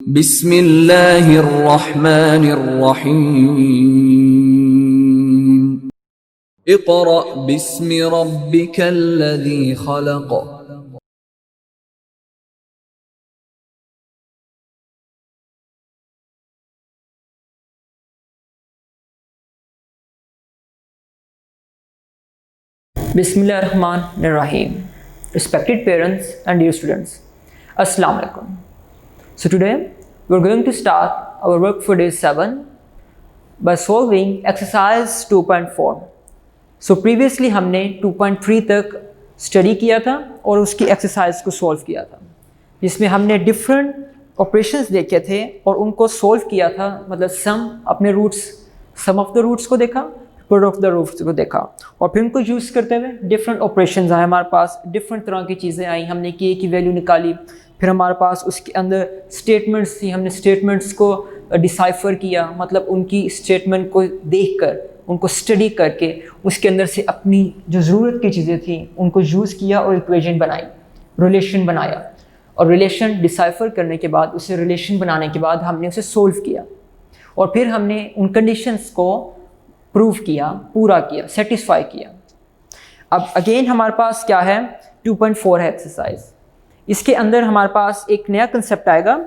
बिस्मिल्लाहिर्रहमानिर्रहीम। Iqra बिस्मि रब्बिकल्लज़ी खलक़। Bismillahirrahmanirrahim. Respected parents and dear students, Assalamu alaikum. So today we're going to start our work for day 7 by solving exercise 2.4. So previously हमने 2.3 तक study किया था और उसकी exercise को solve किया था, जिसमें हमने डिफरेंट ऑपरेशंस देखे थे और उनको सॉल्व किया था। मतलब सम ऑफ द रूट्स को देखा, प्रोडक्ट ऑफ द रूट्स को देखा और फिर उनको यूज़ करते हुए डिफरेंट ऑपरेशंस आए हमारे पास, डिफरेंट तरह की चीज़ें आई। हमने के की वैल्यू निकाली, फिर हमारे पास उसके अंदर स्टेटमेंट्स थी, हमने स्टेटमेंट्स को डिसाइफर किया, मतलब उनकी स्टेटमेंट को देखकर, उनको स्टडी करके उसके अंदर से अपनी जो ज़रूरत की चीज़ें थी उनको यूज़ किया और इक्वेशन बनाई, रिलेशन बनाया। और रिलेशन डिसाइफर करने के बाद, उसे रिलेशन बनाने के बाद हमने उसे सोल्व किया और फिर हमने उन कंडीशंस को प्रूव किया, पूरा किया, सेटिस्फाई किया। अब अगेन हमारे पास क्या है, 2.4 है एक्सरसाइज। इसके अंदर हमारे पास एक नया कंसेप्ट आएगा,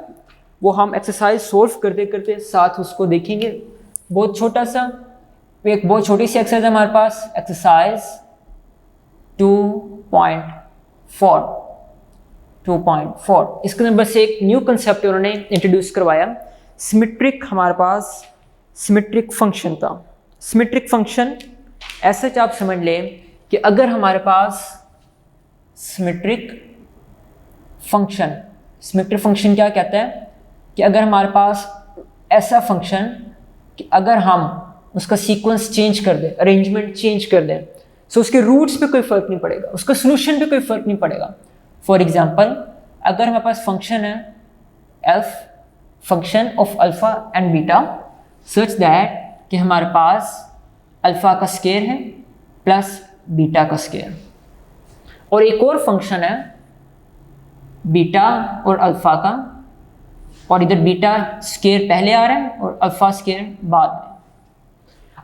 वो हम एक्सरसाइज सोल्व करते करते साथ उसको देखेंगे। बहुत छोटा सा, एक बहुत छोटी सी एक्सरसाइज है हमारे पास, एक्सरसाइज 2.4। इसके अंदर बस एक न्यू कंसेप्ट उन्होंने इंट्रोड्यूस करवाया, सिमेट्रिक। हमारे पास सिमेट्रिक फंक्शन था। सिमेट्रिक फंक्शन ऐसे आप समझ लें कि अगर हमारे पास सिमेट्रिक फंक्शन क्या कहता है कि अगर हमारे पास ऐसा फंक्शन कि अगर हम उसका सीक्वेंस चेंज कर दें, अरेंजमेंट चेंज कर दें, तो उसके रूट्स पे कोई फ़र्क नहीं पड़ेगा, उसका सोल्यूशन पे कोई फ़र्क नहीं पड़ेगा। फॉर एग्जांपल, अगर हमारे पास फंक्शन है F, function of alpha and beta, such that कि हमारे पास अल्फ़ा का स्केयर है प्लस बीटा का स्केयर, और एक और फंक्शन है बीटा और अल्फ़ा का, और इधर बीटा स्केयर पहले आ रहा है और अल्फ़ा स्केयर बाद में।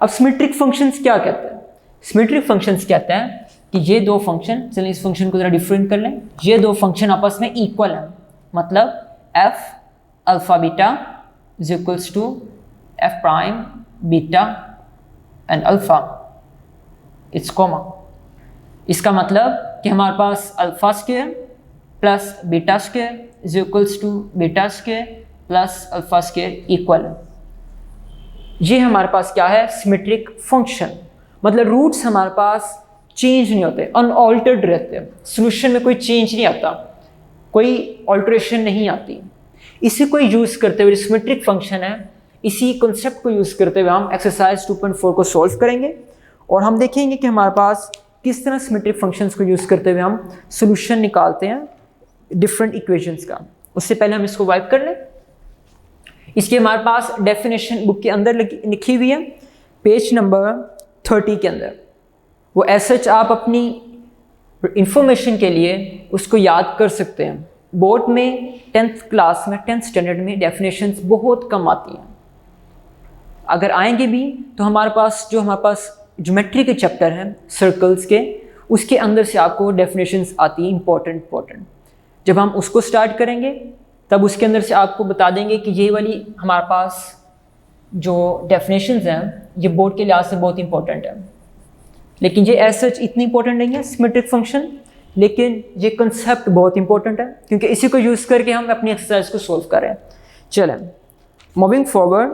अब सिमेट्रिक फंक्शंस क्या कहते हैं? सिमेट्रिक फंक्शंस कहते हैं कि ये दो फंक्शन, चलिए इस फंक्शन को ज़रा डिफरेंट कर लें, ये दो फंक्शन आपस में इक्वल हैं। मतलब F alpha beta is equals to F prime beta and alpha, it's comma. इसका मतलब कि हमारे पास alpha square plus beta square is equals to beta square plus alpha square equal है। ये हमारे पास क्या है, सिमेट्रिक फंक्शन। मतलब रूट्स हमारे पास चेंज नहीं होते, अनऑल्टर्ड रहते हैं, सोल्यूशन में कोई चेंज नहीं आता, कोई ऑल्ट्रेशन नहीं आती। इसी को यूज़ करते हुए, सिमेट्रिक फंक्शन है, इसी कॉन्सेप्ट को यूज़ करते हुए हम एक्सरसाइज 2.4 को सॉल्व करेंगे और हम देखेंगे कि हमारे पास किस तरह सिमेट्रिक फंक्शंस को यूज़ करते हुए हम सोल्यूशन निकालते हैं डिफरेंट इक्वेशंस का। उससे पहले हम इसको वाइप कर लें। इसकी हमारे पास डेफिनेशन बुक के अंदर लिखी हुई है, पेज नंबर 30 के अंदर। वो ऐसे आप अपनी इंफॉर्मेशन के लिए उसको याद कर सकते हैं। बोर्ड में 10th क्लास में, 10th स्टैंडर्ड में डेफिनेशंस बहुत कम आती हैं। अगर आएंगे भी तो हमारे पास ज्योमेट्री के चैप्टर हैं सर्कल्स के, उसके अंदर से आपको डेफिनेशंस आती हैं इंपॉर्टेंट। जब हम उसको स्टार्ट करेंगे तब उसके अंदर से आपको बता देंगे कि ये वाली हमारे पास जो डेफिनेशंस हैं ये बोर्ड के लिहाज से बहुत इंपॉर्टेंट है, लेकिन ये एज सच इतनी इंपॉर्टेंट नहीं है सिमेट्रिक फंक्शन, लेकिन ये कंसेप्ट बहुत इंपॉर्टेंट है क्योंकि इसी को यूज़ करके हम अपनी एक्सरसाइज को सोल्व करें। चलें, moving forward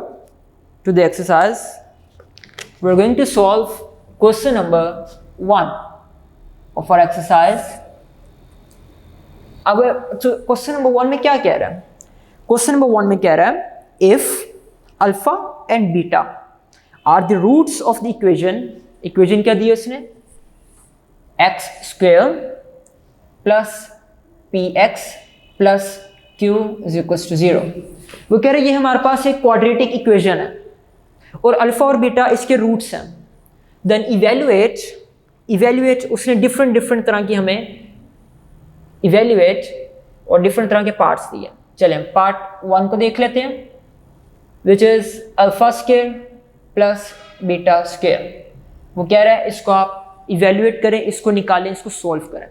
to the exercise, we're going to solve question number 1 of our exercise. अब क्वेश्चन नंबर 1 में क्या कह रहा है? क्वेश्चन नंबर 1 में कह रहा है, if alpha and beta are the roots of the equation क्या दी है उसने, x square plus p x plus q is equals to 0। वो कह रहे हैं ये हमारे पास एक क्वाड्रेटिक इक्वेशन है और अल्फा और बीटा इसके रूट्स हैं। देन इवेल्युएट उसने डिफरेंट तरह की हमें इवेल्युएट और डिफरेंट तरह के पार्ट्स दिए। चलें पार्ट 1 को देख लेते हैं, which is alpha square plus beta square. वो कह रहा है इसको आप इवेल्युएट करें, इसको निकालें, इसको सॉल्व करें।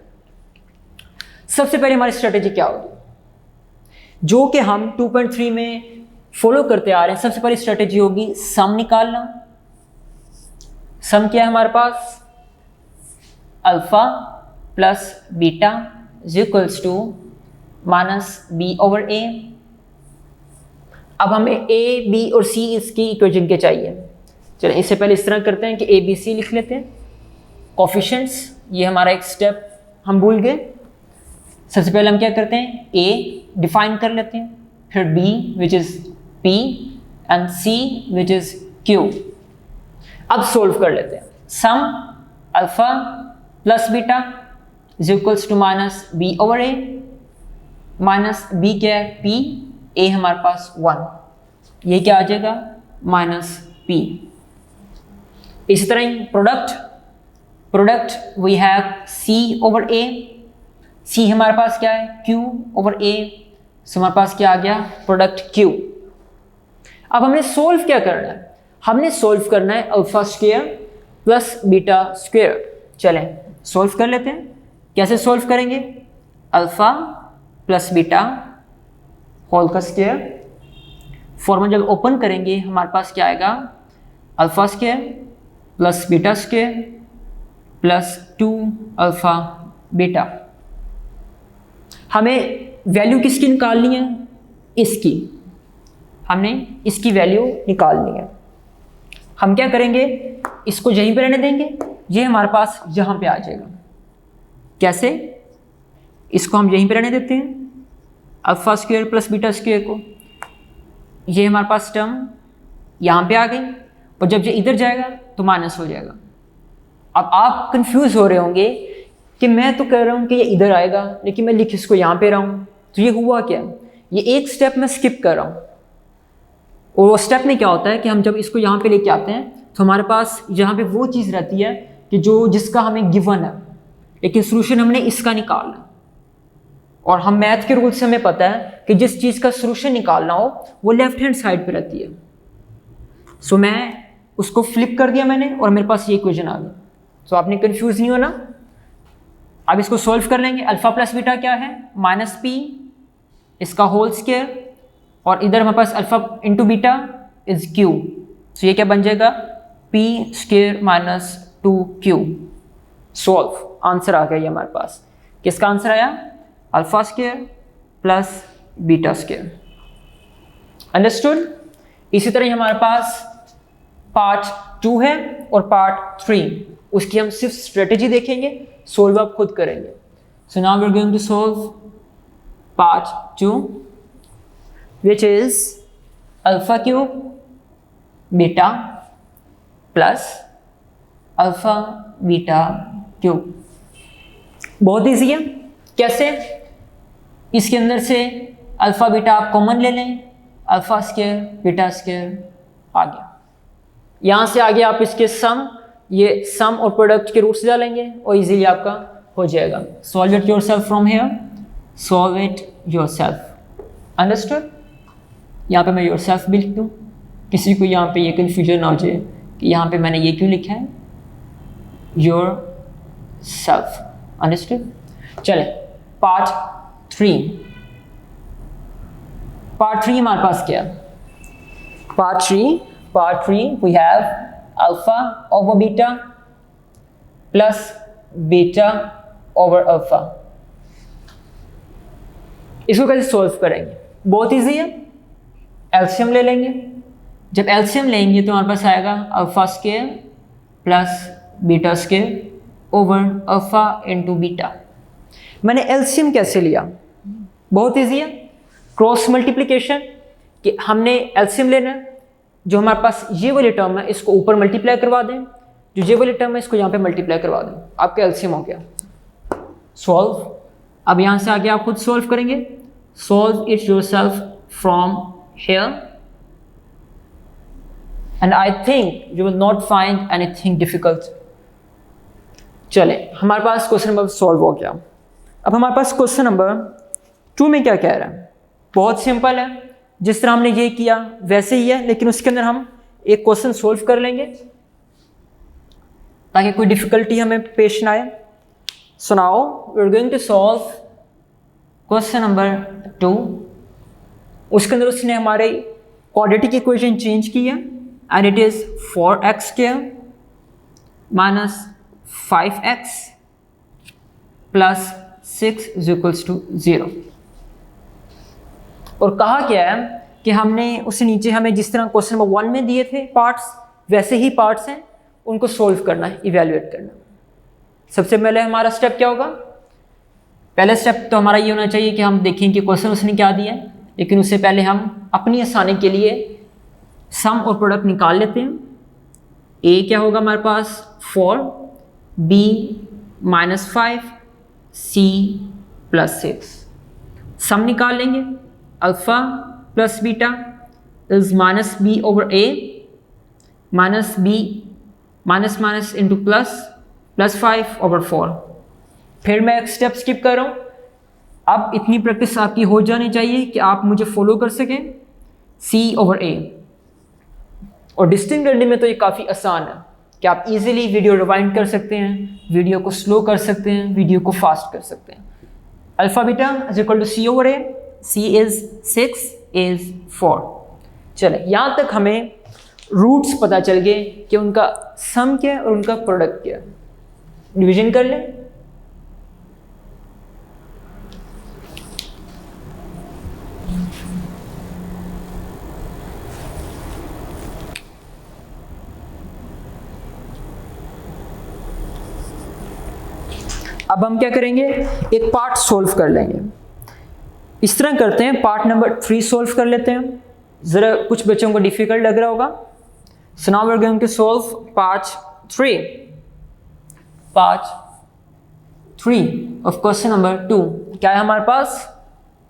सबसे पहले हमारी स्ट्रेटेजी क्या होगी, जो कि हम 2.3 में फॉलो करते आ रहे हैं। सबसे पहली स्ट्रेटेजी होगी सम निकालना। सम क्या है हमारे पास, alpha plus beta is equals to minus B over A. अब हमें ए बी और सी इसकी इक्वेशन के चाहिए। चलिए इससे पहले इस तरह करते हैं कि ए बी सी लिख लेते हैं कोफिशिएंट्स। ये हमारा एक स्टेप हम भूल गए। सबसे पहले हम क्या करते हैं, ए डिफाइन कर लेते हैं, फिर B which is P and C which is Q. अब सोल्व कर लेते हैं। Sum alpha plus beta is equals to minus B over A, minus B क्या है पी, ए हमारे पास 1, ये क्या आ जाएगा माइनस पी। इसी तरह ही product we have C over A, C हमारे पास क्या है क्यू ओवर ए, सो हमारे पास क्या आ गया प्रोडक्ट क्यू। अब हमने सोल्व क्या करना है, हमने सोल्व करना है alpha square plus beta square. चलें सोल्व कर लेते हैं। कैसे सोल्व करेंगे, अल्फा प्लस बीटा होल का स्क्वायर, फॉर्मूला जब ओपन करेंगे हमारे पास क्या आएगा, alpha square plus beta square plus 2 alpha beta. हमें वैल्यू किसकी निकालनी है, इसकी, हमने इसकी वैल्यू निकालनी है। हम क्या करेंगे, इसको यहीं पे रहने देंगे, ये हमारे पास यहाँ पे आ जाएगा। कैसे, इसको हम यहीं पे रहने देते हैं alpha square plus beta square को, ये हमारे पास टर्म यहाँ पे आ गई, और जब ये इधर जाएगा तो माइनस हो जाएगा। अब आप कंफ्यूज हो रहे होंगे कि मैं तो कह रहा हूँ कि ये इधर आएगा, लेकिन मैं लिख इसको यहाँ पे रहा हूँ, तो ये हुआ क्या, ये एक स्टेप मैं स्किप कर रहा हूँ। और वो स्टेप में क्या होता है कि हम जब इसको यहाँ पे लेके आते हैं तो हमारे पास यहाँ पे वो चीज़ रहती है कि जिसका हमें गिवन है, लेकिन सोल्यूशन हमने इसका निकालना है। और हम मैथ के रूल से हमें पता है कि जिस चीज़ का सोल्यूशन निकालना हो वो लेफ्ट हैंड साइड पे रहती है। सो मैं उसको फ्लिप कर दिया मैंने, और मेरे पास ये इक्वेशन आ गई। सो आपने कंफ्यूज नहीं होना। अब इसको सॉल्व कर लेंगे। अल्फा प्लस बीटा क्या है, माइनस पी, इसका होल स्क्वायर, और इधर हमारे पास alpha into beta is Q. So ये क्या बन जाएगा, P square minus 2q। Solve, answer आ गया ये हमारे पास। किसका आंसर आया, alpha square plus beta square. Understood. इसी तरह हमारे पास पार्ट 2 है और पार्ट 3, उसकी हम सिर्फ स्ट्रेटेजी देखेंगे, सोल्व आप खुद करेंगे। So now we are going to solve part 2 which is alpha cube beta plus alpha beta cube। बहुत ईजी है। कैसे, इसके अंदर से अल्फा बीटा आप कॉमन ले लें, अल्फा स्क्वायर बीटा स्क्वायर आ गया। यहाँ से आगे आप इसके सम, ये सम और प्रोडक्ट के रूट्स डालेंगे और इजीली आपका हो जाएगा। Solve it yourself from here, solve it yourself. Understood. यहाँ पे मैं योरसेल्फ भी लिख दूँ, किसी को यहाँ पे ये कन्फ्यूजन ना हो जाए कि यहाँ पे मैंने ये क्यों लिखा है, योर सेल्फ। अंडरस्टूड। चले पार्ट 3। पार्ट 3 हमारे पास क्या है, part 3 we have alpha over beta plus beta over alpha. इसको कैसे सॉल्व करेंगे, बहुत इजी है। एलसीएम ले लेंगे। जब एलसीएम लेंगे तो हमारे पास आएगा alpha square plus beta square over alpha into beta. मैंने एलसीएम कैसे लिया, बहुत इजी है, क्रॉस मल्टीप्लिकेशन। कि हमने एलसीएम लेना है, जो हमारे पास ये वाली टर्म है इसको ऊपर मल्टीप्लाई करवा दें, जो ये वाली टर्म है इसको यहाँ पे मल्टीप्लाई करवा दें, आपका एलसीएम हो गया। सॉल्व। अब यहाँ से आगे आप खुद सॉल्व करेंगे। Solve it yourself from here and I think you will not find anything difficult। चले हमारे पास क्वेश्चन नंबर सॉल्व हो गया। अब हमारे पास क्वेश्चन नंबर 2 में क्या कह रहा है, बहुत सिंपल है, जिस तरह हमने ये किया वैसे ही है, लेकिन उसके अंदर हम एक क्वेश्चन सोल्व कर लेंगे ताकि कोई डिफिकल्टी हमें पेश ना आए। So now we are going to solve question number 2। उसके अंदर उसने हमारे क्वाड्रेटिक इक्वेशन चेंज की है and it is 4x² minus 5x plus 6 is equals to 0। और कहा क्या है कि हमने उससे नीचे हमें जिस तरह क्वेश्चन नंबर 1 में दिए थे पार्ट्स, वैसे ही पार्ट्स हैं, उनको सोल्व करना है, इवेल्युएट करना। सबसे पहले हमारा स्टेप क्या होगा? पहला स्टेप तो हमारा ये होना चाहिए कि हम देखें कि क्वेश्चन उसने क्या दिया है, लेकिन उससे पहले हम अपनी आसानी के लिए सम और प्रोडक्ट निकाल लेते हैं। ए क्या होगा हमारे पास 4, बी -5, सी +6। सम निकाल लेंगे। Alpha plus beta is -b/a minus b minus minus into plus +5/4। फिर मैं एक स्टेप स्किप कर रहा हूँ। अब इतनी प्रैक्टिस आपकी हो जानी चाहिए कि आप मुझे फॉलो कर सकें। c/a और डिस्टिंक्ट लर्निंग में तो ये काफ़ी आसान है कि आप इजीली वीडियो रिवाइंड कर सकते हैं, वीडियो को स्लो कर सकते हैं, वीडियो को फास्ट कर सकते हैं। Alpha beta is equal to c/a, c is 6, a is 4। चले, यहाँ तक हमें रूट्स पता चल गए कि उनका सम क्या है और उनका प्रोडक्ट क्या है। डिवीजन कर लें। अब हम क्या करेंगे, एक पार्ट सोल्व कर लेंगे। इस तरह करते हैं, पार्ट नंबर 3 सोल्व कर लेते हैं। ज़रा कुछ बच्चों को डिफिकल्ट लग रहा होगा। So now we are going to solve part 3 of question number 2। क्या है हमारे पास?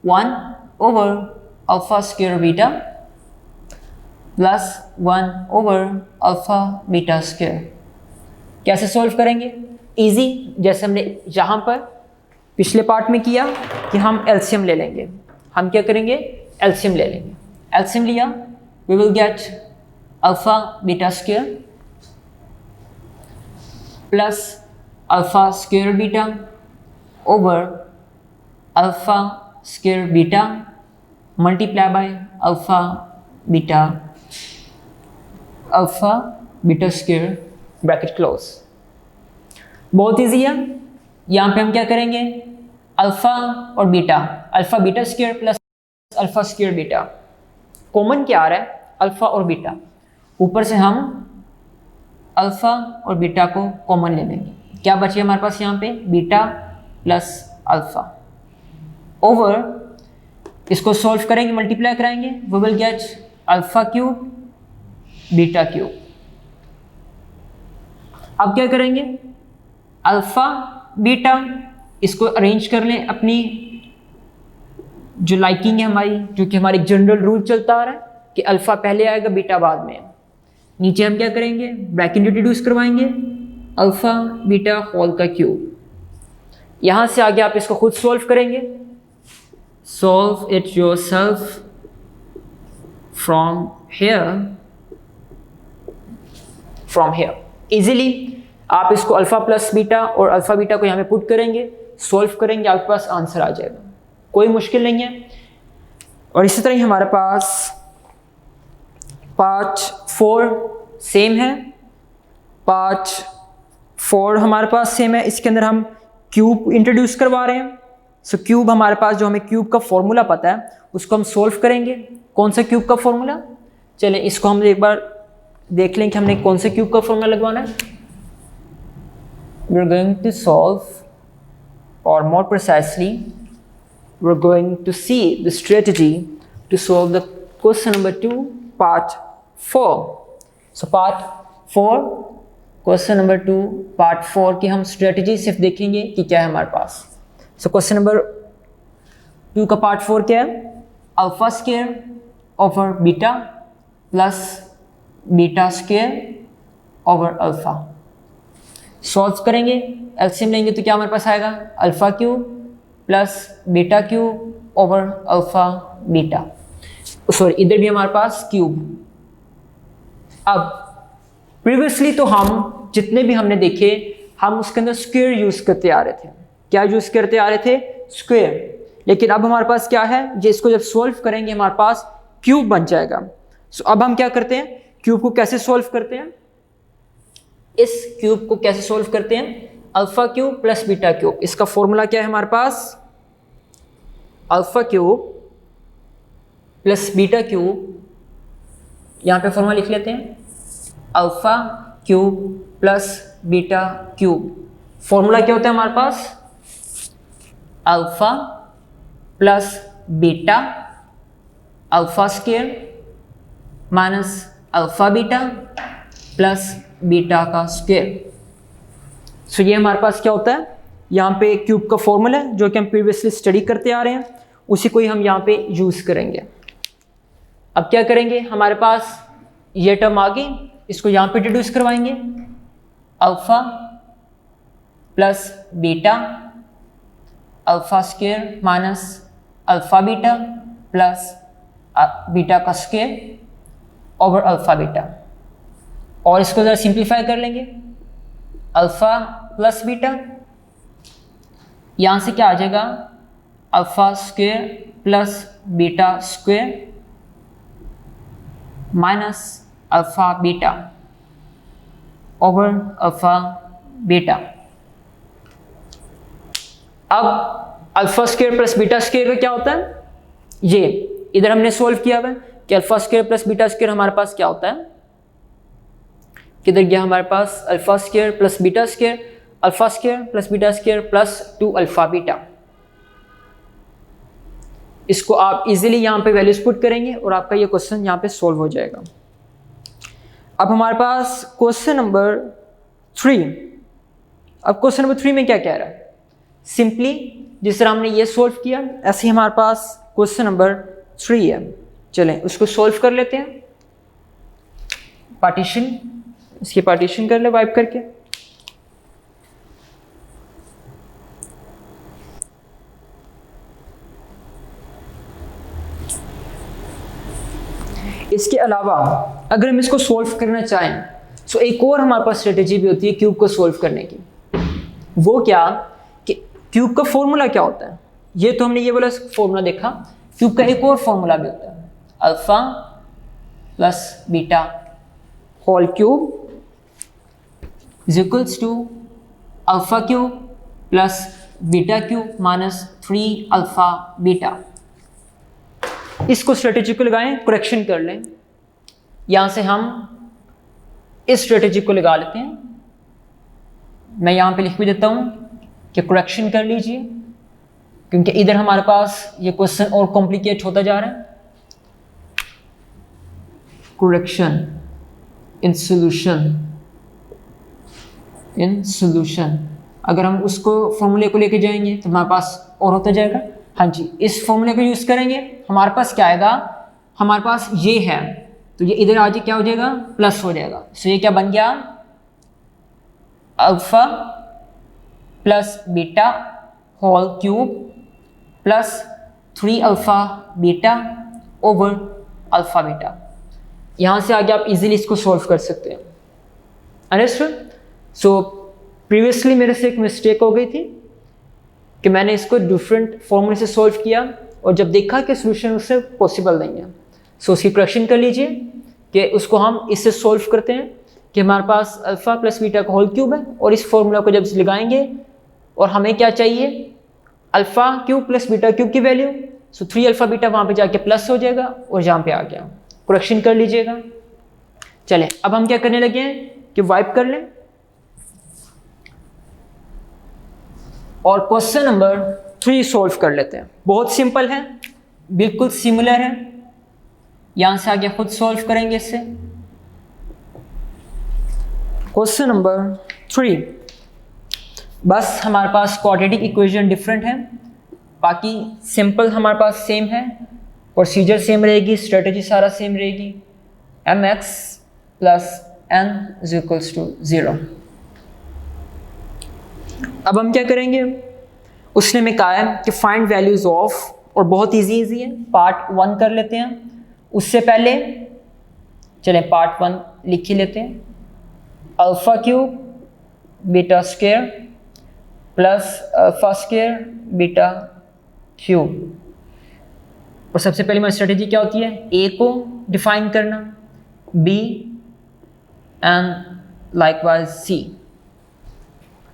1/α² बीटा प्लस 1/α β²। कैसे सोल्व करेंगे? इजी, जैसे हमने यहाँ पर पिछले पार्ट में किया कि हम एलसीएम ले लेंगे। हम क्या करेंगे? एलसीएम ले लेंगे। एलसीएम लिया, we will get α β² plus α² beta over α² beta multiply by α β² bracket close. बहुत ईजी है। यहाँ पे हम क्या करेंगे? अल्फा और beta, alpha β² plus α² beta, common क्या आ रहा है? अल्फा और बीटा। ऊपर से हम अल्फा और बीटा को कॉमन ले लेंगे। क्या बचे हमारे पास यहाँ पे? बीटा प्लस अल्फा ओवर, इसको सोल्व करेंगे, मल्टीप्लाई कराएंगे, वी विल गेट α³ β³। अब क्या करेंगे? अल्फा बीटा, इसको अरेंज कर लें अपनी जो लाइकिंग है हमारी, जो कि हमारी जनरल रूल चलता आ रहा है कि अल्फा पहले आएगा बीटा बाद में। नीचे हम क्या करेंगे? ब्रैकेट इंट्रोड्यूस करवाएंगे, अल्फा बीटा होल का क्यूब। यहां से आगे आप इसको खुद सॉल्व करेंगे। Solve it yourself from here easily. आप इसको अल्फा प्लस बीटा और अल्फा बीटा को यहाँ पे पुट करेंगे, सॉल्व करेंगे, आपके पास आंसर आ जाएगा। कोई मुश्किल नहीं है। और इसी तरह ही हमारे पास पार्ट 4 सेम है। पार्ट 4 हमारे पास सेम है। इसके अंदर हम क्यूब इंट्रोड्यूस करवा रहे हैं। सो क्यूब हमारे पास, जो हमें क्यूब का फॉर्मूला पता है, उसको हम सॉल्व करेंगे। कौन सा क्यूब का फॉर्मूला? चलें इसको हम एक बार देख लें कि हमने कौन से क्यूब का फॉर्मूला लगवाना है। we're going to solve, or more precisely we're going to see the strategy to solve the question number 2 part 4. So part 4 question number 2 part 4 की हम strategy सिर्फ देखेंगे कि क्या है हमारे पास। So question number 2 का part 4 क्या है? α² over beta plus β² over alpha. Solve करेंगे, एलसीएम लेंगे तो क्या हमारे पास आएगा? α³ plus β³ over alpha beta, sorry इधर भी हमारे पास क्यूब। अब प्रीवियसली तो हम जितने भी हमने देखे हम उसके अंदर स्क्वायर यूज़ करते आ रहे थे। क्या यूज़ करते आ रहे थे? स्क्वायर। लेकिन अब हमारे पास क्या है, जो इसको जब सॉल्व करेंगे हमारे पास क्यूब बन जाएगा। सो अब हम क्या करते हैं, क्यूब को कैसे सॉल्व करते हैं? इस क्यूब को कैसे सॉल्व करते हैं? Alpha cube plus beta cube. इसका फॉर्मूला क्या है हमारे पास? Alpha cube plus beta cube. यहाँ पे फॉर्मूला लिख लेते हैं, alpha cube plus beta cube. Formula क्या होता है हमारे पास? Alpha plus beta alpha square minus alpha beta plus beta का स्क्वायर। सो ये हमारे पास क्या होता है, यहाँ पे क्यूब का फॉर्मूला है जो कि हम प्रीवियसली स्टडी करते आ रहे हैं, उसी को ही हम यहाँ पे यूज़ करेंगे। अब क्या करेंगे, हमारे पास ये टर्म आ गई, इसको यहाँ पे डिड्यूस करवाएंगे। Alpha plus beta alpha square minus alpha beta plus beta का स्क्वायर ओवर अल्फा बीटा। और इसको ज़रा सिंप्लीफाई कर लेंगे, अल्फा प्लस बीटा, यहाँ से क्या आ जाएगा, alpha square plus beta square minus alpha beta over alpha beta. अब alpha square plus beta square का क्या होता है, ये इधर हमने सोल्व किया हुआ है कि alpha square plus beta square हमारे पास क्या होता है, किधर गया हमारे पास, alpha square plus beta square, alpha square plus beta square plus 2 alpha beta. इसको आप इजीली यहाँ पे वैल्यूज पुट करेंगे और आपका ये क्वेश्चन यहाँ पे सॉल्व हो जाएगा। अब हमारे पास क्वेश्चन नंबर 3। अब क्वेश्चन नंबर 3 में क्या कह रहा है, सिंपली जिस तरह हमने ये सॉल्व किया ऐसे ही हमारे पास क्वेश्चन नंबर 3 है। चलें उसको सॉल्व कर लेते हैं। पार्टीशन, इसकी पार्टीशन कर ले वाइप करके। इसके अलावा अगर हम इसको सॉल्व करना चाहें तो एक और हमारे पास स्ट्रेटेजी भी होती है क्यूब को सॉल्व करने की। वो क्या कि क्यूब का फॉर्मूला क्या होता है, ये तो हमने ये वाला फॉर्मूला देखा, क्यूब का एक और फॉर्मूला भी होता है, alpha plus beta whole cube is equals to alpha cube plus beta cube minus 3 alpha beta. इसको स्ट्रेटेजी को लगाएं, करेक्शन कर लें। यहाँ से हम इस स्ट्रेटेजी को लगा लेते हैं। मैं यहाँ पे लिख भी देता हूँ कि करेक्शन कर लीजिए, क्योंकि इधर हमारे पास ये क्वेश्चन और कॉम्प्लिकेट होता जा रहा है। करेक्शन इन सॉल्यूशन, अगर हम उसको फॉर्मूले को लेके जाएंगे तो हमारे पास और होता जाएगा। हाँ जी, इस फॉर्मूले को यूज़ करेंगे, हमारे पास क्या आएगा, हमारे पास ये है तो ये इधर आज क्या हो जाएगा, प्लस हो जाएगा। सो ये क्या बन गया, alpha plus beta whole cube plus 3 alpha beta over alpha beta. यहाँ से आगे आप इजीली इसको सॉल्व कर सकते हैं। अंडरस्टूड? सो प्रीवियसली मेरे से एक मिस्टेक हो गई थी कि मैंने इसको डिफरेंट फॉर्मूले से सॉल्व किया और जब देखा कि सोल्यूशन उससे पॉसिबल नहीं है, सो उसकी करेक्शन कर लीजिए कि उसको हम इससे सॉल्व करते हैं कि हमारे पास अल्फा प्लस बीटा का होल क्यूब है और इस फॉर्मूला को जब लगाएंगे और हमें क्या चाहिए, alpha cube plus beta cube की वैल्यू, सो 3 अल्फा बीटा वहाँ पे जाके प्लस हो जाएगा और यहाँ पे आ गया। करेक्शन कर लीजिएगा। चलें अब हम क्या करने लगे हैं कि वाइप कर लें और क्वेश्चन नंबर 3 सॉल्व कर लेते हैं। बहुत सिंपल है, बिल्कुल सिमिलर है, यहाँ से आगे खुद सॉल्व करेंगे इससे। क्वेश्चन नंबर 3, बस हमारे पास क्वाड्रेटिक इक्वेशन डिफरेंट है, बाकी सिंपल हमारे पास सेम है, प्रोसीजर सेम रहेगी, स्ट्रेटजी सारा सेम रहेगी। mx plus n is equals to 0। अब हम क्या करेंगे, उसने में कहा है कि फाइंड वैल्यूज ऑफ और बहुत इजी है। पार्ट 1 कर लेते हैं। उससे पहले चलें पार्ट 1 लिख ही लेते हैं। Alpha cube beta square plus alpha square beta cube. और सबसे पहले हमारी स्ट्रेटेजी क्या होती है? ए को डिफाइन करना, B and likewise C.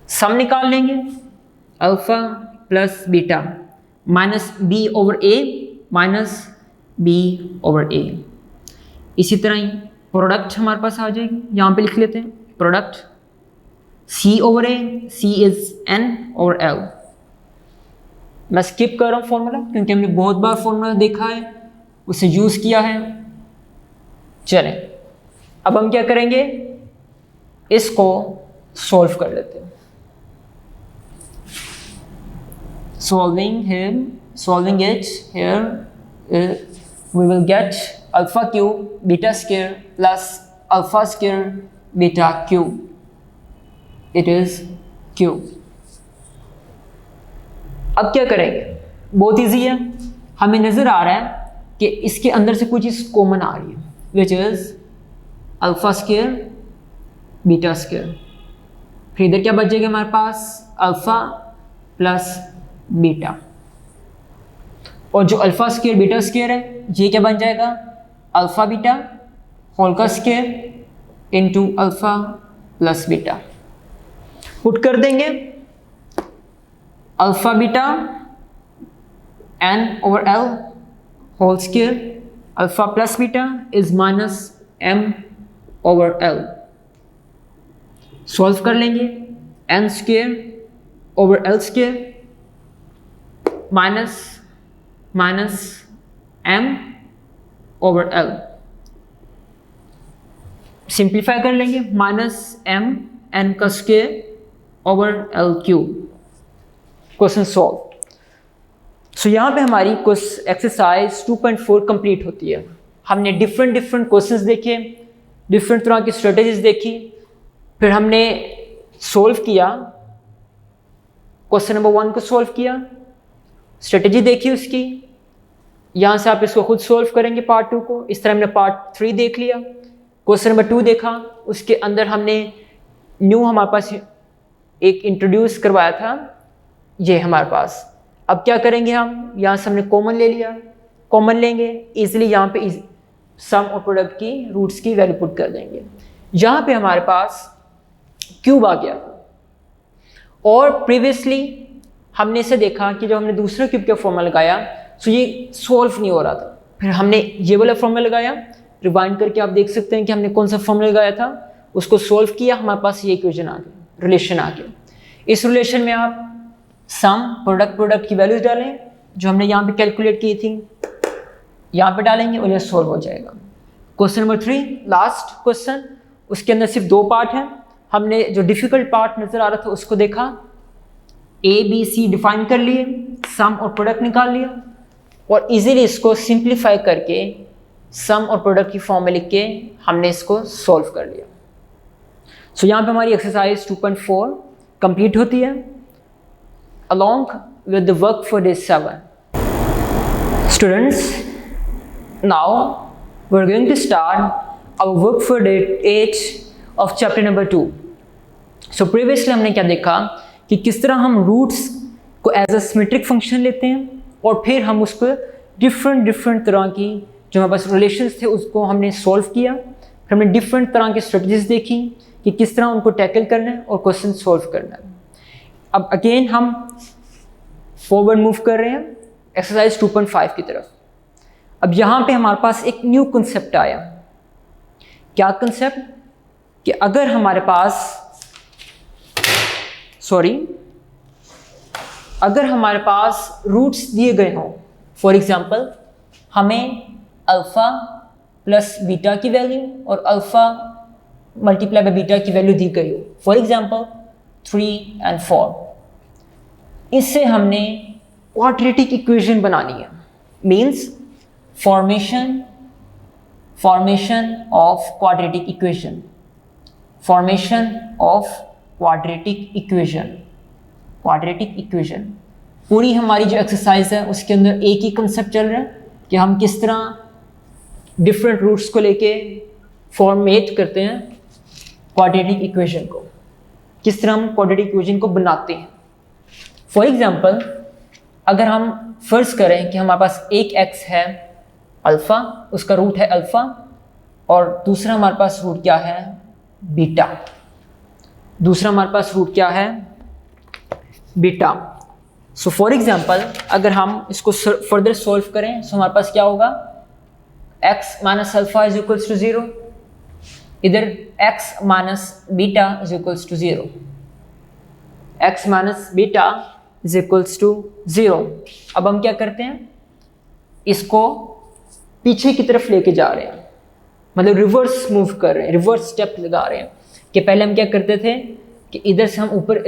Sum निकाल लेंगे, alpha plus beta minus B over A minus B over A. इसी तरह ही प्रोडक्ट हमारे पास आ जाएगी, यहाँ पे लिख लेते हैं product C over A, C is N over L. मैं स्किप कर रहा हूँ फॉर्मूला क्योंकि हमने बहुत बार फॉर्मूला देखा है, उसे यूज़ किया है। चलें अब हम क्या करेंगे, इसको सॉल्व कर लेते हैं। solving it here we will get alpha cube beta square plus alpha square beta cube, it is cube। अब क्या करेंगे, बहुत इजी है। हमें नज़र आ रहा है कि इसके अंदर से कोई चीज़ कॉमन आ रही है, which is alpha square beta square. फिर इधर क्या बचेगा हमारे पास, अल्फ़ा प्लस बीटा। और जो अल्फ़ा स्क्वायर बीटा स्क्वायर है ये क्या बन जाएगा, अल्फ़ा बीटा होल का square into alpha plus beta. Put कर देंगे alpha beta N over L whole square, alpha plus beta is minus M over L. Solve कर लेंगे, N square over L square minus M over L. Simplify कर लेंगे, minus M N का square over L cube. Question solve. So यहाँ पे हमारी exercise 2.4 complete होती है। हमने डिफरेंट क्वेश्चंस देखे, डिफरेंट तरह की स्ट्रेटजीज देखी, फिर हमने सॉल्व किया। क्वेश्चन नंबर 1 को सॉल्व किया, स्ट्रेटजी देखी उसकी, यहाँ से आप इसको खुद सॉल्व करेंगे पार्ट 2 को। इस तरह हमने पार्ट 3 देख लिया। क्वेश्चन नंबर 2 देखा, उसके अंदर हमने न्यू हमारे पास एक इंट्रोड्यूस करवाया था, ये हमारे पास। अब क्या करेंगे हम, यहाँ से हमने कॉमन ले लिया, कॉमन लेंगे इजीली, यहाँ पे सम और प्रोडक्ट की रूट्स की वैल्यू पुट कर देंगे। यहाँ पे हमारे पास क्यूब आ गया। और प्रीवियसली हमने इसे देखा कि जब हमने दूसरे क्यूब का फॉर्मूला लगाया तो ये सॉल्व नहीं हो रहा था। फिर हमने ये वाला फॉर्मूला लगाया, रिवाइंड करके आप देख सकते हैं कि हमने कौन सा फॉर्मूला लगाया था, उसको सॉल्व किया, हमारे पास ये इक्वेशन आ गया, रिलेशन आ गया। इस रिलेशन में आप सम प्रोडक्ट की वैल्यूज डालें जो हमने यहाँ पे कैलकुलेट की थी, यहाँ पे डालेंगे और ये सॉल्व हो जाएगा। क्वेश्चन नंबर 3 लास्ट क्वेश्चन, उसके अंदर सिर्फ 2 पार्ट हैं। हमने जो डिफिकल्ट पार्ट नज़र आ रहा था उसको देखा, ए बी सी डिफाइन कर लिए, सम और प्रोडक्ट निकाल लिया और इजीली इसको सिंप्लीफाई करके सम और प्रोडक्ट की फॉर्म में लिख के हमने इसको सॉल्व कर लिया। सो यहाँ पे हमारी एक्सरसाइज 2.4 कंप्लीट होती है along with the work for day 7. Students, now we're going to start our work for day 8 of chapter number 2. So previously हमने क्या देखा कि किस तरह हम रूट्स को एज अ सिमेट्रिक फंक्शन लेते हैं और फिर हम उसको डिफरेंट तरह की जो हमारे पास रिलेशंस थे उसको हमने सॉल्व किया। फिर हमने डिफरेंट तरह की स्ट्रेटजीज देखी कि किस तरह उनको टैकल करना है और क्वेश्चन सॉल्व करना है। अब अगेन हम फॉरवर्ड मूव कर रहे हैं एक्सरसाइज 2.5 की तरफ। अब यहाँ पे हमारे पास एक न्यू कंसेप्ट आया। क्या कंसेप्ट, कि अगर हमारे पास अगर हमारे पास रूट्स दिए गए हों, फॉर एग्जांपल हमें अल्फ़ा प्लस बीटा की वैल्यू और अल्फ़ा मल्टीप्लाई बाय बीटा की वैल्यू दी गई हो, फॉर एग्जांपल 3 and 4, इससे हमने क्वाड्रेटिक इक्वेशन बनानी है। Means formation of quadratic equation, quadratic equation. पूरी हमारी जो एक्सरसाइज है उसके अंदर एक ही कंसेप्ट चल रहा है कि हम किस तरह डिफरेंट रूट्स को लेके फॉर्मेट करते हैं क्वाड्रेटिक इक्वेशन को, किस तरह हम क्वाड्रेटिक इक्वेशन को बनाते हैं। फॉर एग्जांपल, अगर हम फर्ज करें कि हमारे पास एक x है अल्फ़ा, उसका रूट है अल्फ़ा, और दूसरा हमारे पास रूट क्या है बीटा, दूसरा हमारे पास रूट क्या है बीटा। सो फॉर एग्जांपल, अगर हम इसको फर्दर सॉल्व करें तो हमारे पास क्या होगा, x minus alpha is equals to 0, इधर x minus beta is equals to 0, x minus beta is equals to 0। अब हम क्या करते हैं, इसको पीछे की तरफ लेके जा रहे हैं, मतलब रिवर्स मूव कर रहे हैं, रिवर्स स्टेप लगा रहे हैं। कि पहले हम क्या करते थे कि इधर से हम ऊपर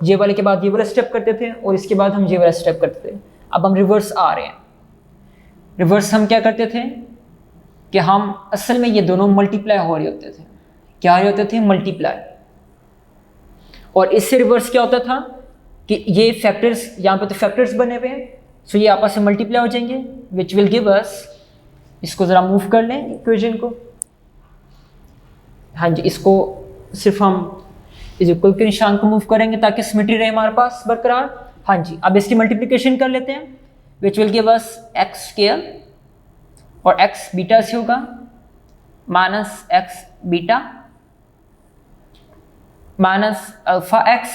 ये वाले के बाद ये वाला स्टेप करते थे और इसके बाद हम ये वाला स्टेप करते थे। अब हम रिवर्स आ रहे हैं। रिवर्स हम क्या करते थे कि हम असल में ये दोनों मल्टीप्लाई हो रहे होते थे। क्या हो रहे होते थे, मल्टीप्लाई। और इससे रिवर्स क्या होता था कि ये फैक्टर्स, यहाँ पे तो फैक्टर्स बने हुए हैं, सो ये आपस में मल्टीप्लाई हो जाएंगे, विच विल गिव अस, इसको ज़रा मूव कर लें इक्वेशन को, हाँ जी, इसको सिर्फ हम इज इक्वल के निशान को मूव करेंगे ताकि सिमेट्री रहे हमारे पास बरकरार। हाँ जी, अब इसकी मल्टीप्लिकेशन कर लेते हैं, which will give us x square, और x बीटा से होगा minus x beta minus alpha x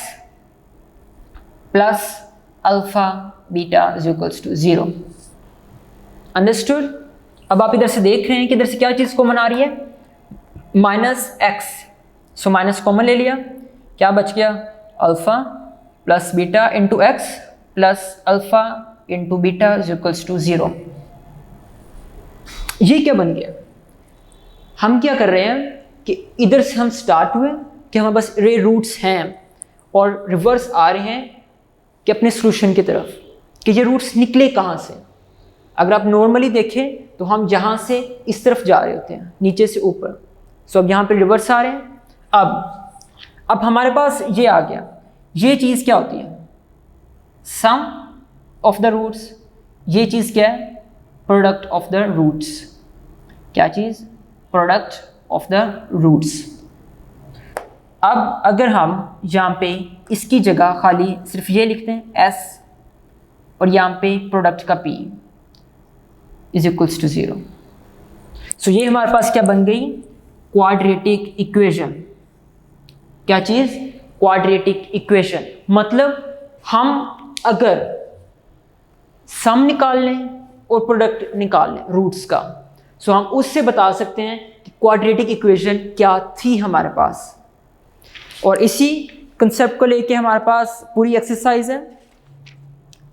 plus alpha beta is equals to 0। Understood. अब आप इधर से देख रहे हैं कि इधर से क्या चीज़ कॉमन आ रही है, minus x, so minus common ले लिया, क्या बच गया, alpha plus beta into x plus alpha into beta is equals to 0। ये क्या बन गया, हम क्या कर रहे हैं कि इधर से हम स्टार्ट हुए कि हमारे पास रे रूट्स हैं और रिवर्स आ रहे हैं कि अपने सॉल्यूशन की तरफ, कि ये रूट्स निकले कहाँ से। अगर आप नॉर्मली देखें तो हम यहाँ से इस तरफ जा रहे होते हैं, नीचे से ऊपर, सो अब यहाँ पे रिवर्स आ रहे हैं। अब हमारे पास ये आ गया, ये चीज़ क्या होती है, सम ऑफ द रूट्स। ये चीज़ क्या है, प्रोडक्ट ऑफ द रूट्स। क्या चीज़, प्रोडक्ट ऑफ द रूट्स। अब अगर हम यहाँ पे इसकी जगह खाली सिर्फ ये लिखते हैं s, और यहाँ पे प्रोडक्ट का p इज इक्वल्स टू 0, सो ये हमारे पास क्या बन गई, क्वाड्रेटिक इक्वेशन। क्या चीज़, क्वाड्रेटिक इक्वेशन। मतलब हम अगर सम निकाल लें और प्रोडक्ट निकाल लें रूट्स का, सो हम उससे बता सकते हैं कि क्वाड्रेटिक इक्वेशन क्या थी हमारे पास। और इसी कंसेप्ट को लेके हमारे पास पूरी एक्सरसाइज है।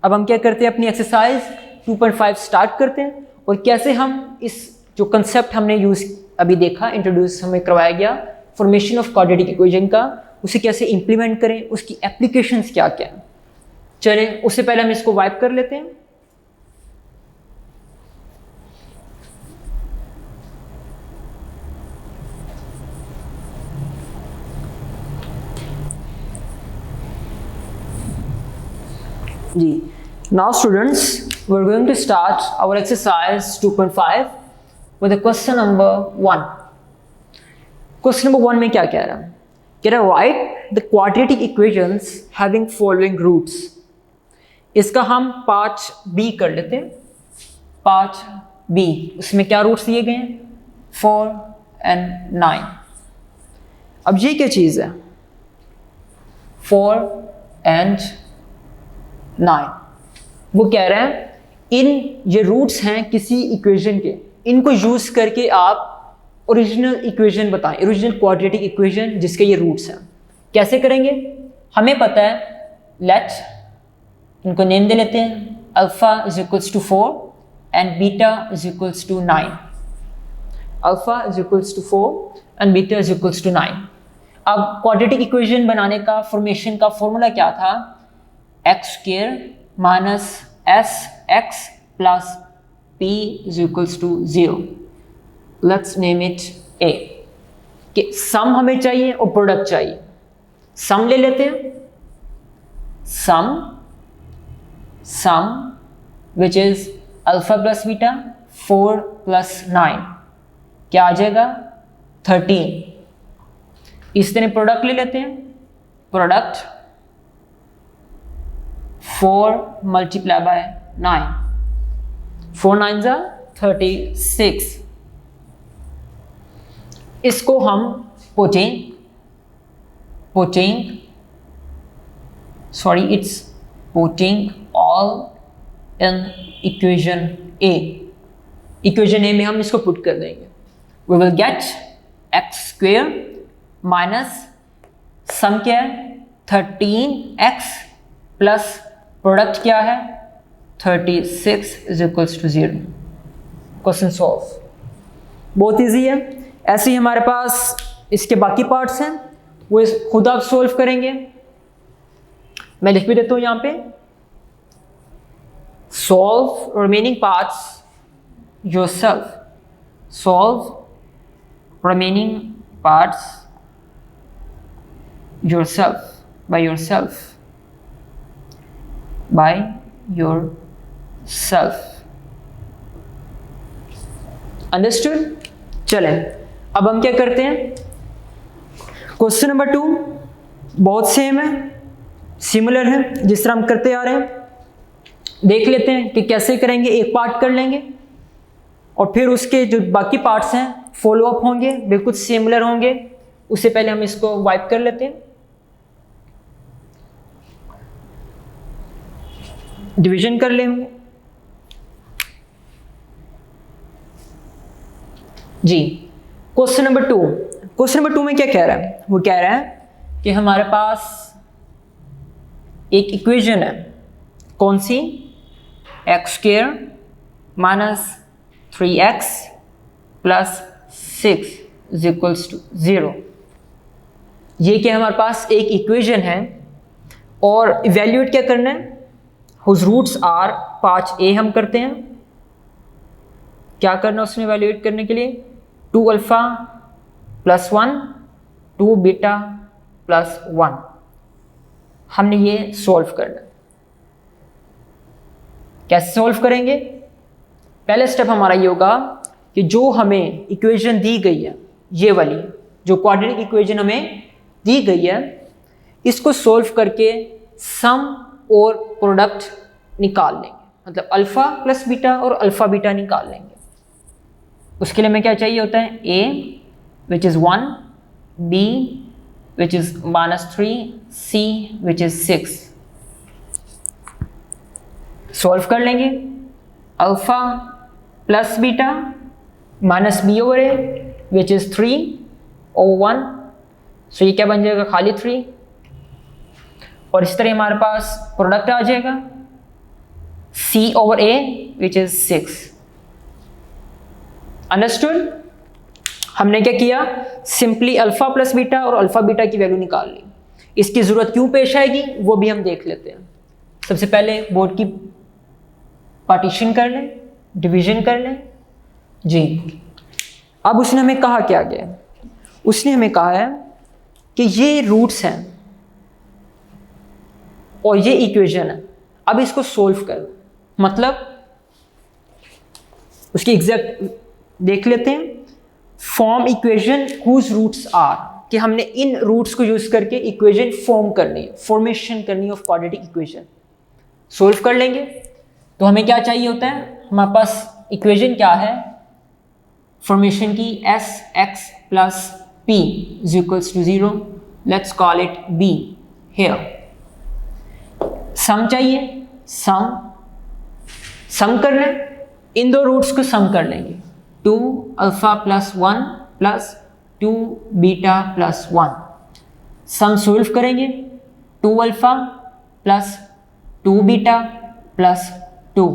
अब हम क्या करते हैं, अपनी एक्सरसाइज 2.5 स्टार्ट करते हैं, और कैसे हम इस जो कंसेप्ट हमने यूज़ अभी देखा, इंट्रोड्यूस हमें करवाया गया फॉर्मेशन ऑफ क्वाड्रेटिक इक्वेशन का, उसे कैसे इंप्लीमेंट करें, उसकी एप्लीकेशंस क्या क्या हैं। चलें, उससे पहले हम इसको वाइप कर लेते हैं। जी, now students, we're going to start our exercise 2.5 with the question number 1. Question number 1 में क्या कह रहा है, कह रहा है write the quadratic equations having following roots. इसका हम पार्ट बी कर लेते हैं। पार्ट बी, उसमें क्या रूट्स दिए गए हैं, 4 and 9। अब ये क्या चीज़ है, 4 and 9, वो कह रहे हैं इन ये रूट्स हैं किसी इक्वेशन के, इनको यूज़ करके आप ओरिजिनल इक्वेशन बताएं, ओरिजिनल क्वाड्रेटिक इक्वेशन जिसके ये रूट्स हैं। कैसे करेंगे, हमें पता है, लेट इनको नेम दे लेते हैं, alpha is equals to 4 and beta is equals to 9। Alpha is equals to 4 and beta is equals to 9। अब क्वाड्रेटिक इक्वेशन बनाने का फॉर्मेशन का फॉर्मूला क्या था, X square minus S X plus P is equals to 0। Let's name it A. कि sum हमें चाहिए और प्रोडक्ट चाहिए। सम ले लेते हैं, sum sum which is alpha plus beta 4 plus 9 क्या आ जाएगा 13। इस तरह प्रोडक्ट ले लेते हैं, प्रोडक्ट 4 मल्टीप्लाई बाय 9, 4 9 जा 36। इसको हम putting all in equation A। Equation A में हम इसको पुट कर देंगे। We will get X square minus sum क्या है 13x प्लस प्रोडक्ट क्या है 36 is equals to 0। Question solve. बहुत इजी है। ऐसे ही हमारे पास इसके बाकी पार्ट्स हैं, वो खुद आप सोल्व करेंगे। मैं लिख भी देता हूं यहां पे, solve remaining parts yourself, solve remaining parts by yourself understood। चलें अब हम क्या करते हैं, क्वेश्चन नंबर 2 बहुत सेम है, सिमिलर है, जिस तरह हम करते आ रहे हैं। देख लेते हैं कि कैसे करेंगे। एक पार्ट कर लेंगे और फिर उसके जो बाकी पार्ट्स हैं फॉलो अप होंगे, बिल्कुल सिमिलर होंगे। उससे पहले हम इसको वाइप कर लेते हैं। डिवीजन कर लेंगे जी। क्वेश्चन नंबर 2 में क्या कह रहा है, वो कह रहा है कि हमारे पास एक इक्वेशन है, कौन सी, X square minus 3x plus 6 is equals to 0। ये क्या हमारे पास एक इक्वेशन है और इवेल्यूएट क्या करना है, हुज रूट्स आर 5a हम करते हैं। क्या करना है उसमें इवेल्यूएट करने के लिए, 2 अल्फा प्लस 1 2 बीटा प्लस 1। हमने ये सॉल्व करना है। कैसे सॉल्व करेंगे, पहले स्टेप हमारा ये होगा कि जो हमें इक्वेशन दी गई है, ये वाली जो क्वाड्रेटिक इक्वेशन हमें दी गई है, इसको सॉल्व करके सम और प्रोडक्ट निकाल लेंगे। मतलब अल्फा प्लस बीटा और अल्फा बीटा निकाल लेंगे। उसके लिए हमें क्या चाहिए होता है, a which is 1, b which is -3, c which is 6। Solve कर लेंगे। Alpha plus beta minus B over A which is 3 over 1, so ये क्या बन जाएगा, खाली 3। और इस तरह हमारे पास प्रोडक्ट आ जाएगा c over a which is 6। Understood. हमने क्या किया, सिंपली अल्फा प्लस बीटा और अल्फा बीटा की वैल्यू निकाल ली। इसकी ज़रूरत क्यों पेश आएगी वो भी हम देख लेते हैं। सबसे पहले बोर्ड की पार्टीशन कर लें, डिवीजन कर लें जी। अब उसने हमें कहा क्या गया, उसने हमें कहा है कि ये रूट्स हैं और ये इक्वेशन है, अब इसको सोल्व कर। मतलब उसकी एग्जैक्ट देख लेते हैं। Form equation whose roots are, कि हमने इन रूट्स को यूज करके इक्वेशन फॉर्म करनी है, फॉर्मेशन करनी ऑफ क्वाड्रेटिक इक्वेशन। सोल्व कर लेंगे तो हमें क्या चाहिए होता है, हमारे पास इक्वेशन क्या है फॉर्मेशन की, S X plus P is equals to 0। Let's call it B here. Sum चाहिए, सम करना है, इन दो रूट्स को सम कर लेंगे। 2 alpha plus 1 plus 2 beta plus 1। सम सोल्व करेंगे, 2 अल्फा प्लस 2 बीटा प्लस 2।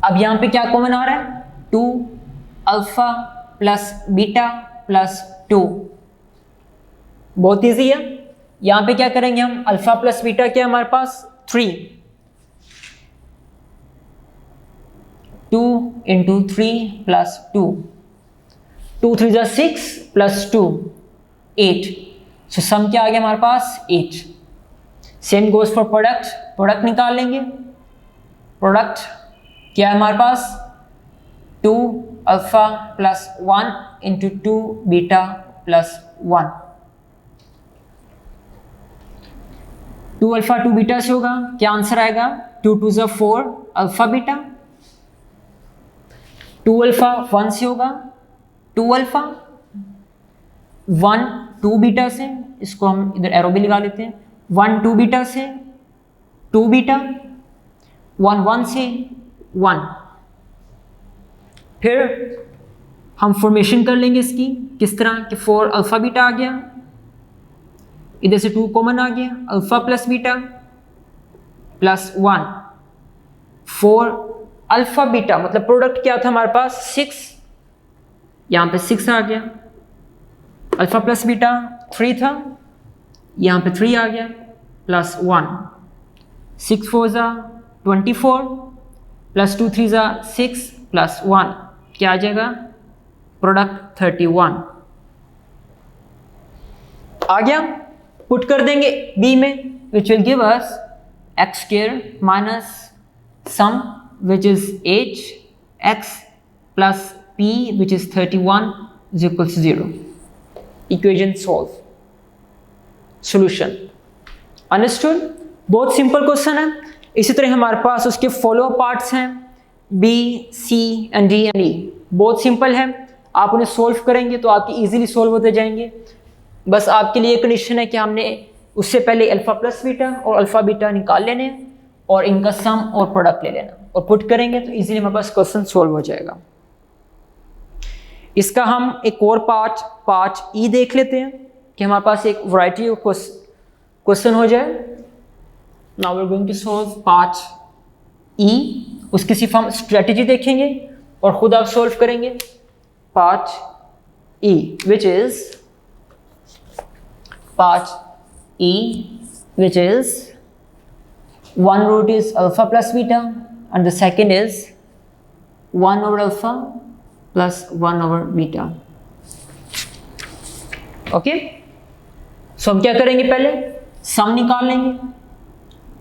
अब यहां पे क्या कॉमन आ रहा है, 2 अल्फा प्लस बीटा प्लस 2। बहुत इजी है। यहां पे क्या करेंगे हम, अल्फा प्लस बीटा क्या हमारे पास 3, 2 इंटू 3 प्लस 2, 2 3 जा 6 प्लस 2 8। सो सम क्या आ गया हमारे पास 8। Same goes for product, product निकाल लेंगे। प्रोडक्ट क्या है हमारे पास, 2 alpha plus 1 into 2 beta plus 1। 2 alpha 2 beta से होगा, क्या आंसर आएगा, 2 2 ज़ा 4 अल्फा बीटा। 2 अल्फा 1 से होगा, 2 अल्फा, 1 2 बीटा से, इसको हम इधर एरो भी लगा लेते हैं, 1 2 बीटा से 2 बीटा, 1 1 से 1। फिर हम फॉर्मेशन कर लेंगे इसकी, किस तरह कि 4 अल्फा बीटा आ गया, इधर से 2 कॉमन आ गया, alpha plus beta plus 1, 4 alpha beta, मतलब प्रोडक्ट क्या था हमारे पास 6, यहाँ पे 6 आ गया, अल्फा प्लस बीटा 3 था, यहाँ पे 3 आ गया प्लस 1, 6 4 ज़ा 24 प्लस 2 3 ज़ा 6 प्लस 1, क्या आ जाएगा, प्रोडक्ट 31 आ गया। पुट कर देंगे बी में, which will give us x square minus sum which is H X plus P which is 31 is equals 0। Equation solve, solution understood. बहुत सिंपल क्वेश्चन है। इसी तरह हमारे पास उसके फॉलो पार्ट्स हैं B C and D and E, बहुत simple है। आप उन्हें सोल्व करेंगे तो आपकी इजीली सोल्व होते जाएंगे। बस आपके लिए कंडीशन है कि हमने उससे पहले अल्फा प्लस बीटा और अल्फा बीटा निकाल लेने हैं और इनका सम और प्रोडक्ट ले लेना और पुट करेंगे तो इजीली हमारे पास क्वेश्चन सोल्व हो जाएगा। इसका हम एक और पार्ट ई देख लेते हैं कि हमारे पास एक वैरायटी ऑफ क्वेश्चन हो जाए। Now we are going to solve part E. उसकी सिर्फ हम स्ट्रेटेजी देखेंगे और खुद आप सोल्व करेंगे। Part E which is one root is alpha plus beta and the second is 1 over alpha plus 1 over beta. Okay, सो हम क्या करेंगे, पहले सम निकाल लेंगे।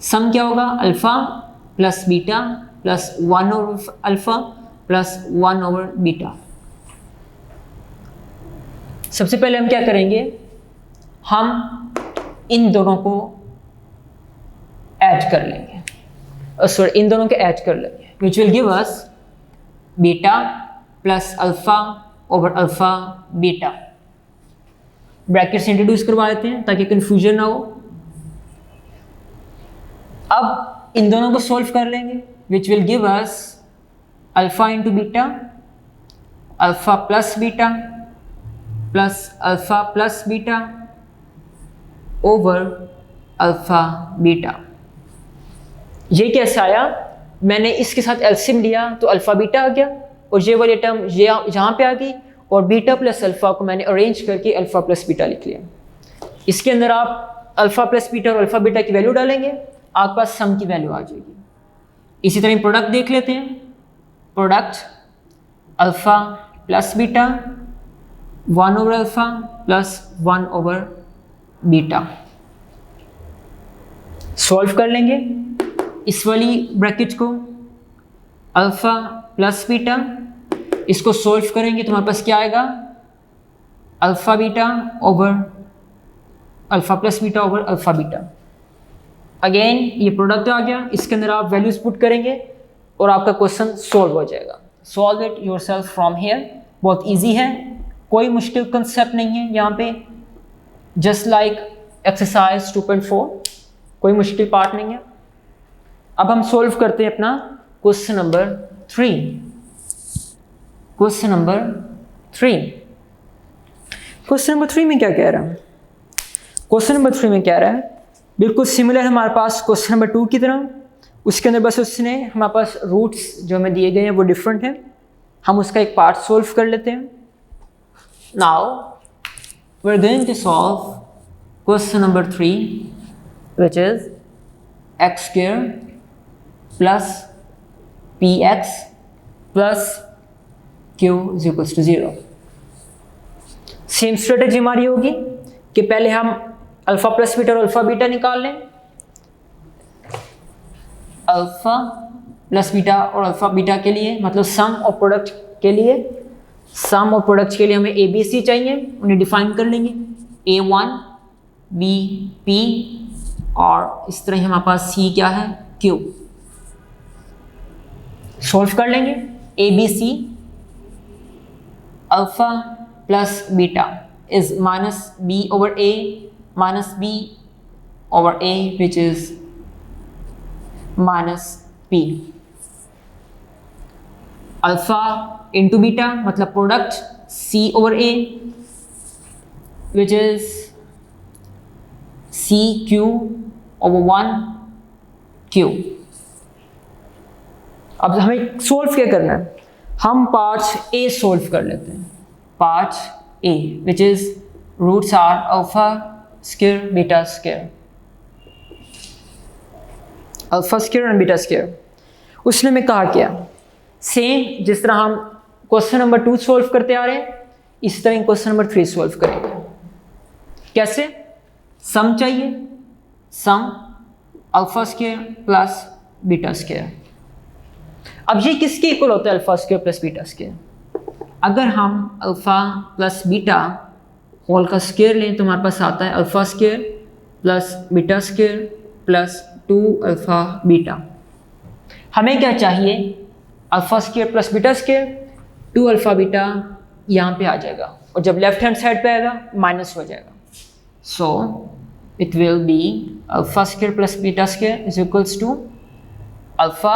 सम क्या होगा, alpha plus beta plus 1 over alpha plus 1 over beta. सबसे पहले हम क्या करेंगे, हम इन दोनों को ऐड कर लेंगे, सॉरी इन दोनों के ऐड कर लेंगे, विच will give us beta plus alpha over alpha beta. Brackets introduce करवा लेते हैं ताकि कंफ्यूजन ना हो। अब इन दोनों को सोल्व कर लेंगे, विच will give us alpha into beta, alpha plus beta plus alpha plus beta over alpha beta. ये कैसे आया, मैंने इसके साथ एलसीएम लिया तो अल्फा बीटा आ गया और ये वाली टर्म ये यहाँ पे आ गई और बीटा प्लस अल्फा को मैंने अरेंज करके अल्फा प्लस बीटा लिख लिया। इसके अंदर आप अल्फा प्लस बीटा और अल्फा बीटा की वैल्यू डालेंगे, आपके पास सम की वैल्यू आ जाएगी। इसी तरह प्रोडक्ट देख लेते हैं। Product alpha plus beta 1 over alpha plus 1 over beta. Solve कर लेंगे इस वाली ब्रैकेट को, अल्फा प्लस बीटा, इसको सॉल्व करेंगे तो हमारे पास क्या आएगा, alpha beta over alpha plus beta over alpha beta. Again ये प्रोडक्ट आ गया, इसके अंदर आप वैल्यूज पुट करेंगे और आपका क्वेश्चन सॉल्व हो जाएगा। Solve it yourself from here, बहुत इजी है, कोई मुश्किल कंसेप्ट नहीं है यहाँ पे, जस्ट लाइक एक्सरसाइज 2.4, कोई मुश्किल पार्ट नहीं है। अब हम सॉल्व करते हैं अपना क्वेश्चन नंबर 3। क्वेश्चन नंबर 3 में क्या कह रहा है, क्वेश्चन नंबर 3 में कह रहा है बिल्कुल सिमिलर हमारे पास क्वेश्चन नंबर 2 की तरह, उसके अंदर बस उसने हमारे पास रूट्स जो हमें दिए गए हैं वो डिफरेंट हैं। हम उसका एक पार्ट सॉल्व कर लेते हैं। Now we are going to solve question number 3 which is x square plus p x plus q is equals to 0। Same strategy हमारी होगी कि पहले हम अल्फा प्लस बीटा और अल्फा बीटा निकाल लें, अल्फ़ा प्लस बीटा और अल्फ़ा बीटा के लिए, मतलब सम और प्रोडक्ट के लिए, सम और प्रोडक्ट के लिए हमें ए बी सी चाहिए, उन्हें डिफाइन कर लेंगे, A1 B P और इस तरह हमारे पास C क्या है, Q। सॉल्व कर लेंगे, A B C alpha plus beta is minus B over A minus B over A which is minus P. Alpha into beta मतलब product C over A which is C Q over 1 Q. अब हमें solve क्या करना है, हम part A solve कर लेते हैं। Part A which is roots are alpha square beta square, alpha square and beta square. उसने में कहा क्या, सेम जिस तरह हम क्वेश्चन नंबर 2 सोल्व करते आ रहे हैं इसी तरह क्वेश्चन नंबर 3 सोल्व करेंगे। कैसे, सम चाहिए, sum alpha square plus beta square. अब ये किसके इक्वल होता है, alpha square plus beta square. अगर हम अल्फा प्लस बीटा होल का स्क्वायर लें तो हमारे पास आता है alpha square plus beta square plus 2 alpha beta. हमें क्या चाहिए, alpha square plus beta square, 2 alpha beta यहाँ पे आ जाएगा और जब लेफ्ट हैंड साइड पे आएगा माइनस हो जाएगा। So it will be alpha square plus beta square is equals to alpha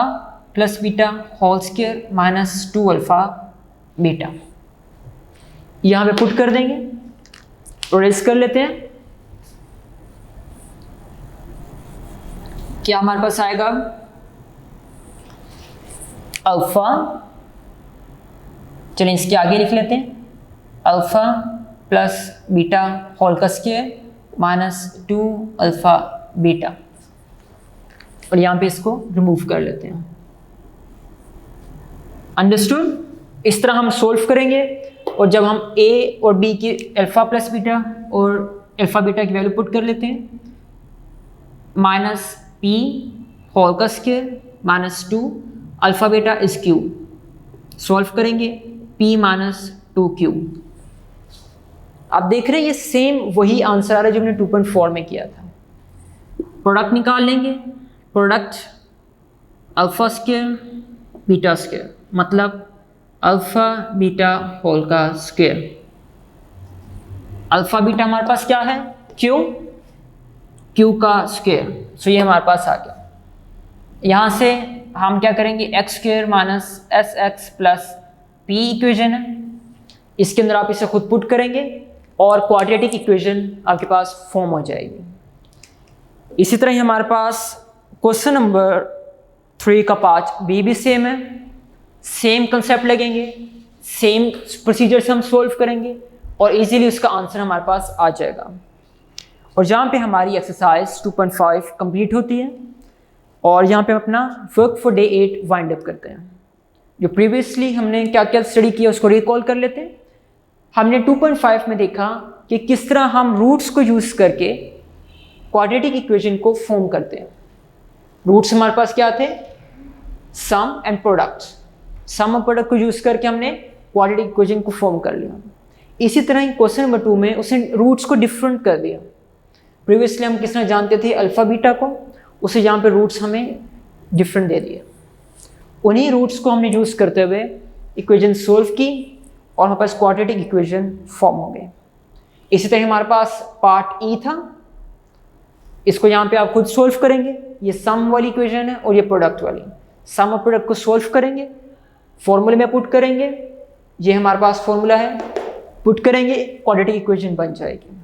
plus beta whole square minus 2 alpha beta. यहाँ पे पुट कर देंगे, रेस कर लेते हैं, क्या हमारे पास आएगा, अल्फा, चलिए इसके आगे लिख लेते हैं, अल्फा प्लस बीटा होल का स्क्वायर माइनस 2 अल्फा बीटा, और यहाँ पे इसको रिमूव कर लेते हैं। अंडरस्टूड। इस तरह हम सोल्व करेंगे और जब हम ए और बी की अल्फा प्लस बीटा और अल्फा बीटा की वैल्यू पुट कर लेते हैं, माइनस पी होल का square minus 2 alpha beta is Q, solve करेंगे p माइनस 2q। आप देख रहे हैं ये सेम वही आंसर आ रहा है जो हमने 2.4 में किया था। प्रोडक्ट निकाल लेंगे, product alpha square beta square मतलब अल्फा बीटा होल का स्क्वायर। अल्फा बीटा हमारे पास क्या है, क्यू का स्क्वायर, सो ये हमारे पास आ गया। यहाँ से हम क्या करेंगे, x square minus S X plus P equation है, इसके अंदर आप इसे खुद पुट करेंगे और क्वाड्रेटिक इक्वेशन आपके पास फॉर्म हो जाएगी। इसी तरह ही हमारे पास क्वेश्चन नंबर 3 का पार्ट बी भी सेम है, सेम कंसेप्ट लगेंगे, सेम प्रोसीजर से हम सोल्व करेंगे और इजीली उसका आंसर हमारे पास आ जाएगा। और जहाँ पे हमारी एक्सरसाइज 2.5 कंप्लीट होती है और यहाँ पे हम अपना work for day 8 wind up करते हैं। जो प्रीवियसली हमने क्या क्या स्टडी किया उसको रिकॉल कर लेते हैं। हमने 2.5 में देखा कि किस तरह हम रूट्स को यूज़ करके क्वाड्रेटिक इक्वेशन को फॉर्म करते हैं। रूट्स हमारे पास क्या थे, सम एंड प्रोडक्ट। सम और प्रोडक्ट को यूज़ करके हमने क्वाड्रेटिक इक्वेशन को फॉर्म कर लिया। इसी तरह ही क्वेश्चन नंबर 2 में उसने रूट्स को डिफरेंट कर दिया। प्रीवियसली हम किस तरह जानते थे अल्फ़ा बीटा को, उसे यहाँ पे रूट्स हमें डिफरेंट दे दिए। उन्हीं रूट्स को हमने यूज़ करते हुए इक्वेशन सोल्व की और हमारे पास क्वाड्रेटिक इक्वेशन फॉर्म हो गए। इसी तरह हमारे पास पार्ट ई था, इसको यहाँ पे आप खुद सोल्व करेंगे। ये सम वाली इक्वेशन है और ये प्रोडक्ट वाली। सम और प्रोडक्ट को सोल्व करेंगे, फॉर्मूले में पुट करेंगे, ये हमारे पास फॉर्मूला है, पुट करेंगे, क्वाड्रेटिक इक्वेशन बन जाएगी।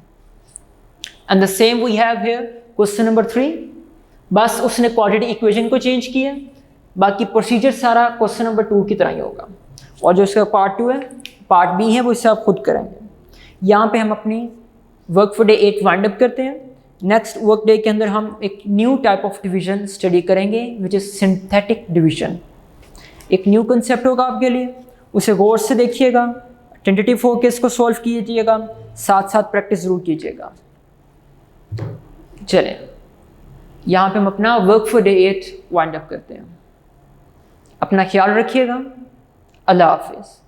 And the same we have here question number 3। बस उसने क्वाड्रेटिक इक्वेशन को चेंज किया, बाकी प्रोसीजर सारा क्वेश्चन नंबर 2 की तरह ही होगा। और जो इसका पार्ट 2 है, पार्ट बी है, वो इससे आप खुद करेंगे। यहाँ पे हम अपनी work for day 8 wind up करते हैं। नेक्स्ट वर्क डे के अंदर हम एक new type of division study करेंगे विच इज़ सिंथेटिक डिवीजन। एक न्यू कंसेप्ट होगा आपके लिए, उसे गौर से देखिएगा, टेंटेटिव होकर इसको सॉल्व कीजिएगा, साथ साथ प्रैक्टिस जरूर कीजिएगा। चलें, यहाँ पे हम अपना work for day 8 wind up करते हैं। अपना ख्याल रखिएगा। अल्लाह हाफिज़।